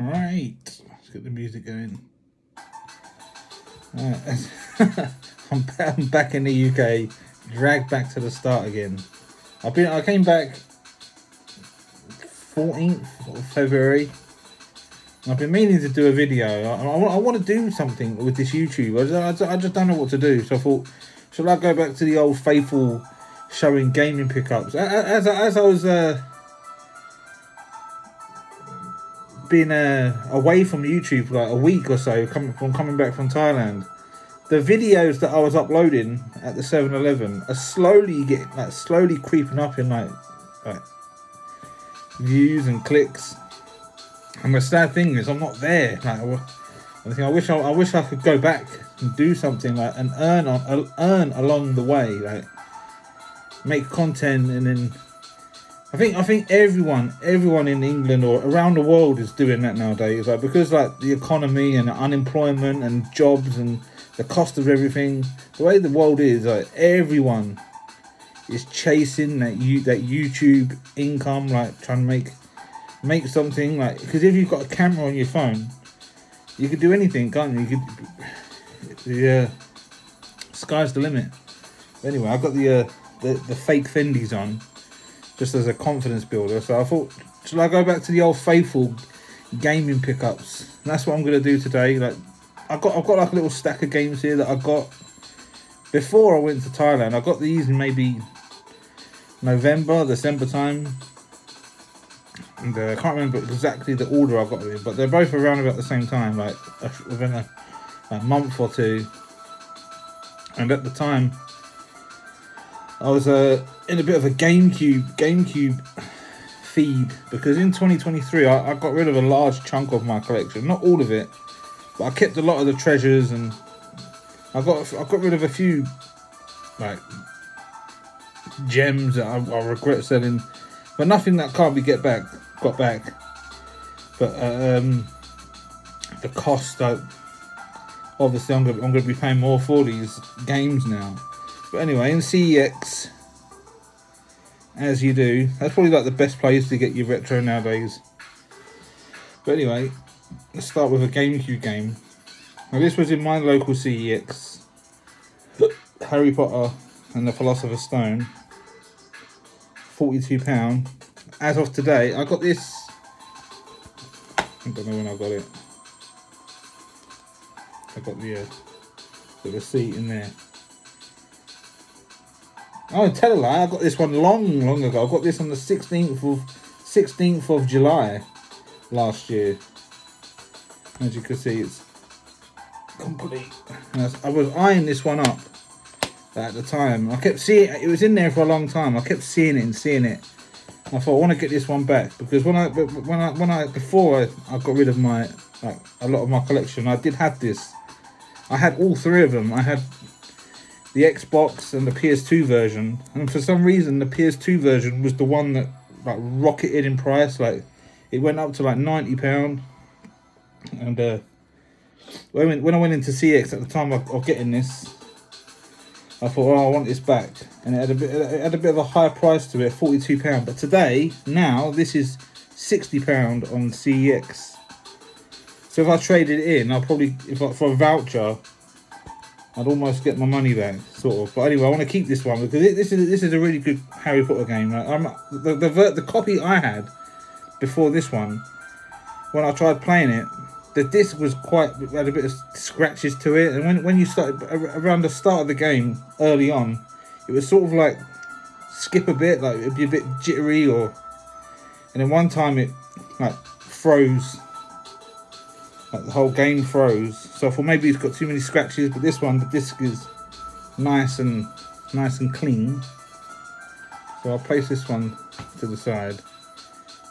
Right, let's get the music going. I'm back in the UK, dragged back to the start again. I came back 14th of February. I've been meaning to do a video. I want to do something with this YouTube. I just don't know what to do. So I thought, shall I go back to the old faithful showing gaming pickups? As I was been away from YouTube for like a week or so, coming back from Thailand, the videos that I was uploading at the 7-Eleven are slowly creeping up in like views and clicks. And the sad thing is, I'm not there. I wish I could go back and do something like and earn along the way, like make content, and then I think everyone in England or around the world is doing that nowadays. Like, because like the economy and unemployment and jobs and the cost of everything, the way the world is, like everyone is chasing that YouTube income, like trying to make something, like, because if you've got a camera on your phone, you could do anything, can't you? Sky's the limit. Anyway, I've got the fake Fendis on, just as a confidence builder. So I thought, should I go back to the old faithful gaming pickups? And that's what I'm gonna do today. Like, I've got like a little stack of games here that I got before I went to Thailand. I got these in maybe November, December time. And I can't remember exactly the order I got them in, but they're both around about the same time, like within a month or two. And at the time, I was in a bit of a GameCube feed, because in 2023 I got rid of a large chunk of my collection, not all of it, but I kept a lot of the treasures, and I got rid of a few like gems that I regret selling, but nothing that can't be got back. But the cost, obviously I'm going to be paying more for these games now. But anyway, in CEX, as you do, that's probably like the best place to get your retro nowadays. But anyway, let's start with a GameCube game. Now, this was in my local CEX. Harry Potter and the Philosopher's Stone, £42. As of today, I got this. I don't know when I got it. I got the receipt in there. Oh, tell a lie! I got this one long ago. I got this on the 16th of July last year. As you can see, it's complete. And I was eyeing this one up at the time. I kept seeing it was in there for a long time. I kept seeing it. I thought, I want to get this one back, because before I got rid of my a lot of my collection, I did have this. I had all three of them. I had the Xbox and the PS2 version, and for some reason the PS2 version was the one that like rocketed in price. Like, it went up to like £90. And when I went into CX at the time of getting this, I thought, I want this back, and it had a bit of a higher price to it, £42. But today, now, this is £60 on CEX. So if I traded it in, I'll probably, for a voucher, I'd almost get my money back, sort of. But anyway, I want to keep this one, because this is a really good Harry Potter game. The copy I had before this one, when I tried playing it, the disc had a bit of scratches to it, and when you started around the start of the game early on, it was sort of like skip a bit, like it'd be a bit jittery, and then one time it like froze, like the whole game froze. So I thought maybe it's got too many scratches, but this one, the disc is nice and clean. So I'll place this one to the side,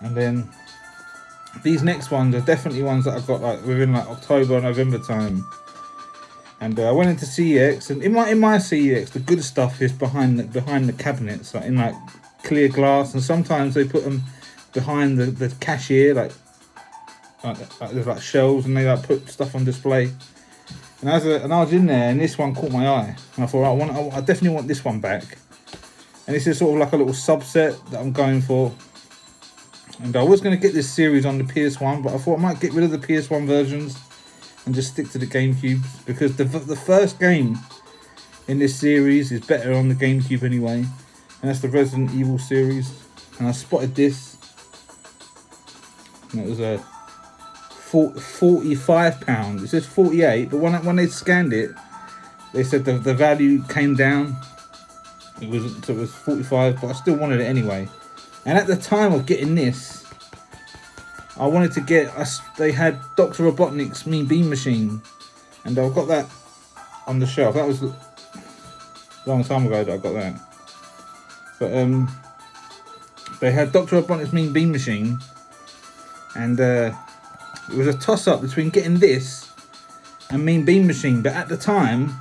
and then these next ones are definitely ones that I got like within like October, November time. And I went into CEX, and in my CEX, the good stuff is behind the cabinets, like in like clear glass, and sometimes they put them behind the cashier, like there's like shelves, and they like put stuff on display. And I was in there, and this one caught my eye, and I thought, I definitely want this one back. And this is sort of like a little subset that I'm going for. And I was going to get this series on the PS1, but I thought I might get rid of the PS1 versions and just stick to the GameCubes, because the first game in this series is better on the GameCube anyway, and that's the Resident Evil series. And I spotted this, and it was a £45. It says 48, but when they scanned it, they said the value came down. It was 45, but I still wanted it anyway. And at the time of getting this, I wanted to get they had Dr. Robotnik's Mean Bean Machine, and I've got that on the shelf. That was a long time ago that I got that. But they had Dr. Robotnik's Mean Bean Machine, and it was a toss-up between getting this and Mean Bean Machine. But at the time,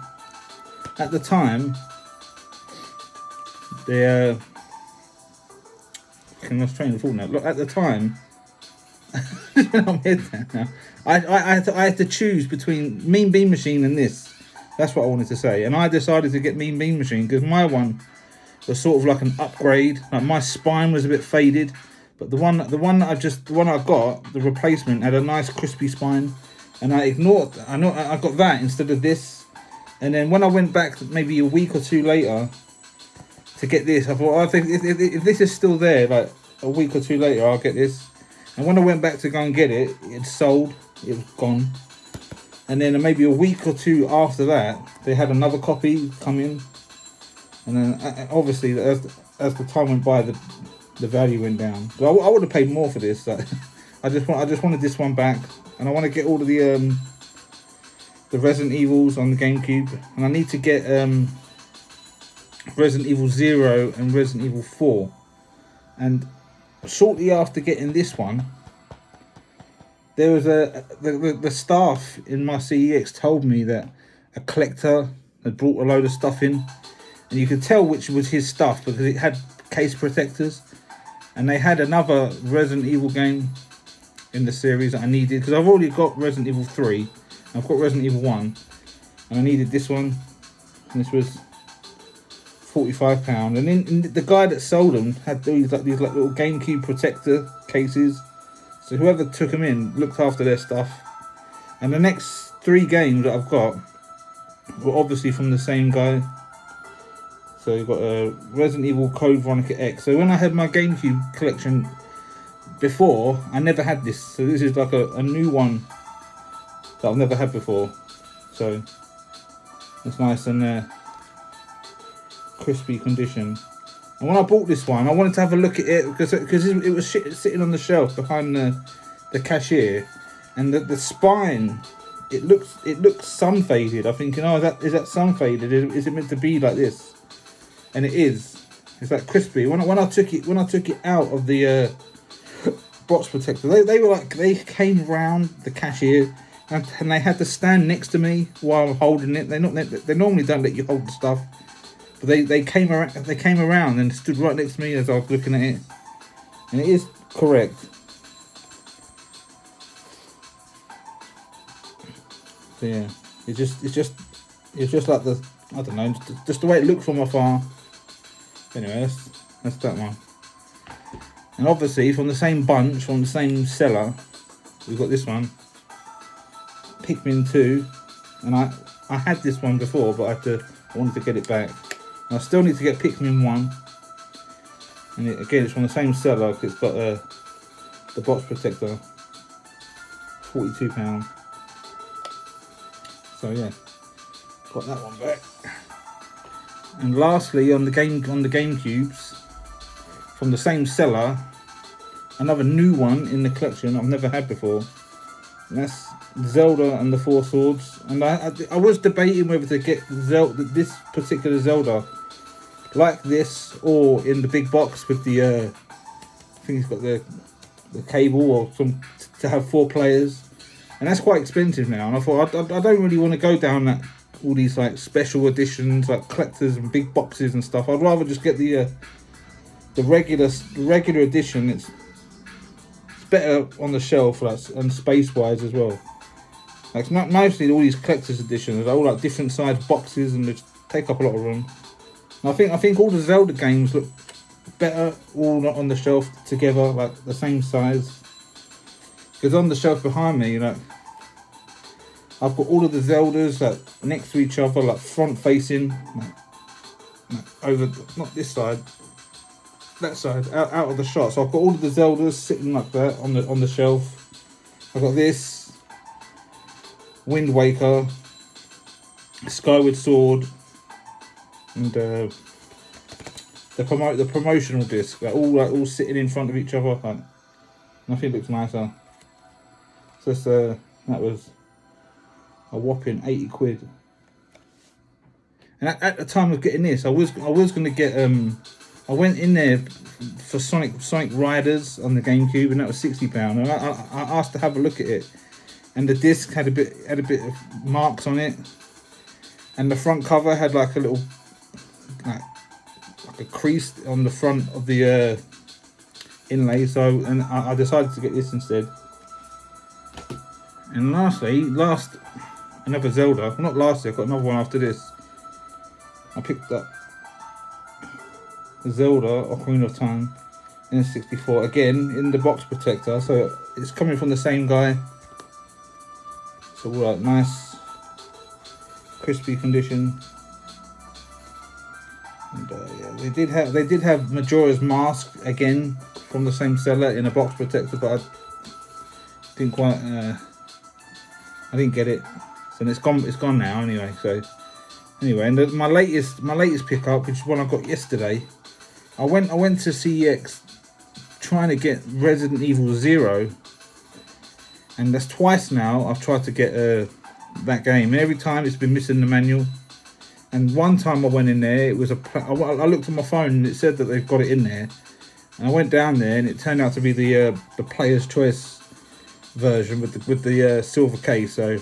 the I was trying to thought now. Look, at the time, I'm here now. I had to choose between Mean Bean Machine and this. That's what I wanted to say, and I decided to get Mean Bean Machine because my one was sort of like an upgrade. Like my spine was a bit faded, but the one I got, the replacement, had a nice crispy spine, and I got that instead of this. And then when I went back maybe a week or two later to get this, I thought, I think if this is still there, like a week or two later, I'll get this. And when I went back to go and get it, it sold, it was gone. And then maybe a week or two after that, they had another copy come in. And then obviously, as the time went by, the value went down. But I would have paid more for this. Like, I just wanted this one back, and I want to get all of the Resident Evils on the GameCube, and I need to get Resident Evil 0 and Resident Evil 4. And shortly after getting this one, there was the staff in my CEX told me that a collector had brought a load of stuff in, and you could tell which was his stuff because it had case protectors, and they had another Resident Evil game in the series that I needed because I've already got Resident Evil 3, I've got Resident Evil 1, and I needed this one, and this was £45. And then the guy that sold them had these little GameCube protector cases, so whoever took them in looked after their stuff. And the next 3 games that I've got were obviously from the same guy. So you've got Resident Evil Code Veronica X. So when I had my GameCube collection before, I never had this, so this is like a new one that I've never had before. So it's nice and crispy condition. And when I bought this one, I wanted to have a look at it because it was sitting on the shelf behind the cashier, and the spine, it looks sun faded. I'm thinking, oh, is that sun faded? Is it meant to be like this? And it is. It's like crispy. When I took it out of the box protector, they came round the cashier and they had to stand next to me while I'm holding it. They normally don't let you hold the stuff. But they came around and stood right next to me as I was looking at it, and it is correct. So yeah, it's just like the, I don't know, just the way it looked from afar. Anyway, that's that one. And obviously from the same bunch, from the same seller, we've got this one, Pikmin 2, and I had this one before, but I wanted to get it back. I still need to get Pikmin 1, and again it's from the same seller. It's got the box protector, £42. So yeah, got that one back. And lastly, on the GameCubes, from the same seller, another new one in the collection I've never had before, and that's Zelda and the Four Swords. And I was debating whether to get this particular Zelda like this or in the big box with the I think it's got the cable or some to have 4 players, and that's quite expensive now. And I thought I don't really want to go down all these like special editions, like collectors and big boxes and stuff. I'd rather just get the regular edition. It's better on the shelf, and space wise as well. Like mostly all these collector's editions are all like different sized boxes and they take up a lot of room. And I think all the Zelda games look better all on the shelf together, like the same size. Because on the shelf behind me, like, I've got all of the Zeldas like next to each other, like front facing, like over, not this side, that side, out of the shot. So I've got all of the Zeldas sitting like that on the shelf. I've got this Wind Waker, Skyward Sword, and the promotional disc. They're all sitting in front of each other. Like, nothing looks nicer. So that was a whopping 80 quid. And at the time of getting this, I was going to get I went in there for Sonic Riders on the GameCube, and that was £60. And I asked to have a look at it, and the disc had a bit of marks on it, and the front cover had like a little like a crease on the front of the inlay. So, and I decided to get this instead. And another Zelda. Not lastly, I've got another one after this. I picked up Zelda Ocarina of Time in 64, again in the box protector, so it's coming from the same guy. So right, nice crispy condition. And yeah, they did have Majora's Mask again from the same seller in a box protector, but I didn't quite I didn't get it, so it's gone now anyway. So anyway, and my latest pickup, which is one I got yesterday, I went to CEX trying to get Resident Evil 0, and that's twice now I've tried to get that game, and every time it's been missing the manual. And one time I went in there, it was I looked on my phone and it said that they've got it in there, and I went down there and it turned out to be the player's choice version with the silver case, so it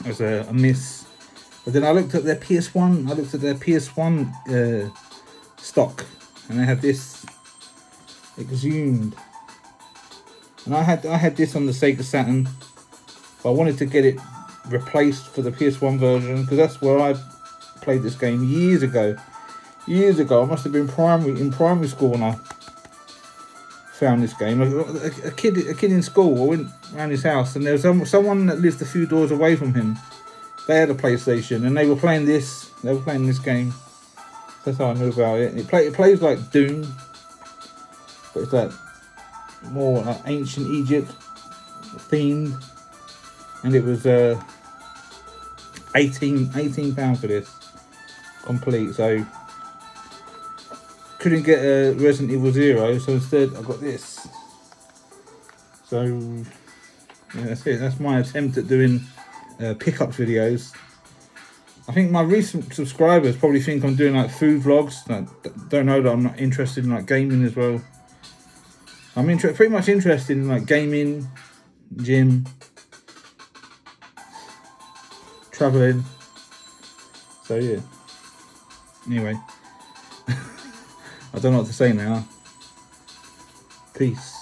was a miss. But then I looked at their PS1. Stock, and they had this Exhumed, and I had this on the Sega Saturn, but I wanted to get it replaced for the PS1 version, because that's where I played this game years ago. I must have been in primary school when I found this game. A kid in school, I went around his house, and there was someone that lived a few doors away from him. They had a PlayStation, and they were playing this game. That's how I knew about it. It plays like Doom, but it's like more like ancient Egypt themed, and it was £18 for this complete. So couldn't get a Resident Evil 0, so instead I got this. So yeah, that's it. That's my attempt at doing pickup videos. I think my recent subscribers probably think I'm doing like food vlogs. I don't know that I'm not interested in like gaming as well. I'm pretty much interested in like gaming, gym, traveling. So yeah. Anyway, I don't know what to say now. Peace.